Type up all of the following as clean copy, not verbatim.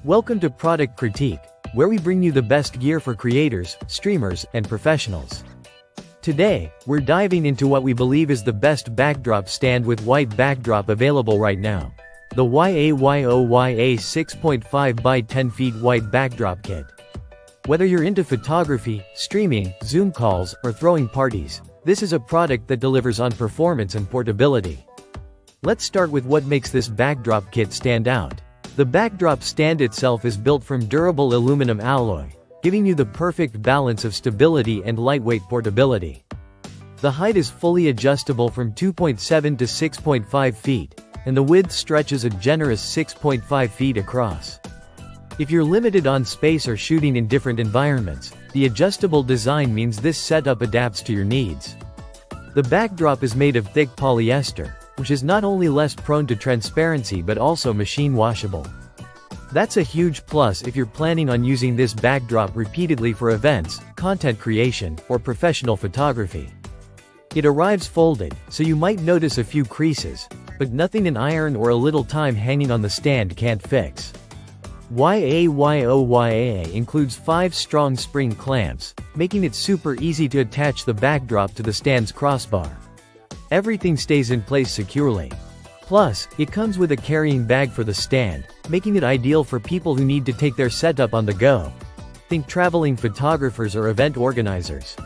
Welcome to Product Critique, where we bring you the best gear for creators, streamers, and professionals. Today, we're diving into what we believe is the best backdrop stand with white backdrop available right now. The YAYOYA 6.5 by 10 feet white backdrop kit. Whether you're into photography, streaming, Zoom calls, or throwing parties, this is a product that delivers on performance and portability. Let's start with what makes this backdrop kit stand out. The backdrop stand itself is built from durable aluminum alloy, giving you the perfect balance of stability and lightweight portability. The height is fully adjustable from 2.7 to 6.5 feet, and the width stretches a generous 6.5 feet across. If you're limited on space or shooting in different environments, the adjustable design means this setup adapts to your needs. The backdrop is made of thick polyester, which is not only less prone to transparency but also machine washable. That's a huge plus if you're planning on using this backdrop repeatedly for events, content creation, or professional photography. It arrives folded, so you might notice a few creases, but nothing an iron or a little time hanging on the stand can't fix. YAYOYA includes 5 strong spring clamps, making it super easy to attach the backdrop to the stand's crossbar. Everything stays in place securely. Plus, it comes with a carrying bag for the stand, making it ideal for people who need to take their setup on the go. Think traveling photographers or event organizers.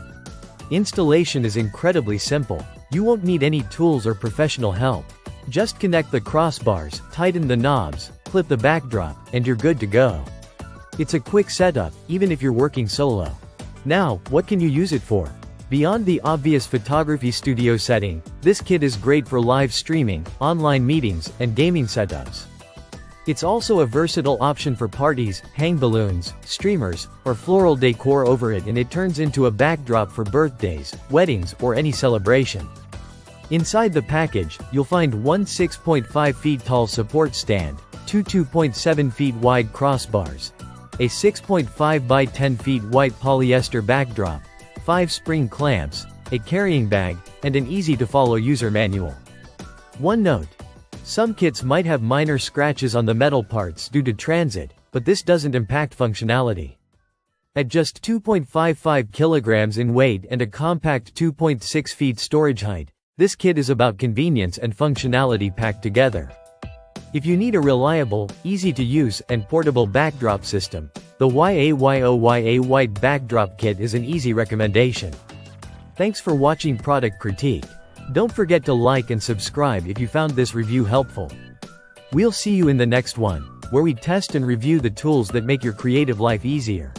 Installation is incredibly simple. You won't need any tools or professional help. Just connect the crossbars, tighten the knobs, clip the backdrop, and you're good to go. It's a quick setup, even if you're working solo. Now, what can you use it for? Beyond the obvious photography studio setting, this kit is great for live streaming, online meetings, and gaming setups. It's also a versatile option for parties, hang balloons, streamers, or floral decor over it, and it turns into a backdrop for birthdays, weddings, or any celebration. Inside the package, you'll find one 6.5 feet tall support stand, two 2.7 feet wide crossbars, a 6.5 by 10 feet white polyester backdrop, 5 spring clamps, a carrying bag, and an easy-to-follow user manual. One note: some kits might have minor scratches on the metal parts due to transit, but this doesn't impact functionality. At just 2.55 kilograms in weight and a compact 2.6 feet storage height, this kit is about convenience and functionality packed together. If you need a reliable, easy-to-use, and portable backdrop system, the YAYOYA White Backdrop Kit is an easy recommendation. Thanks for watching Product Critique. Don't forget to like and subscribe if you found this review helpful. We'll see you in the next one, where we test and review the tools that make your creative life easier.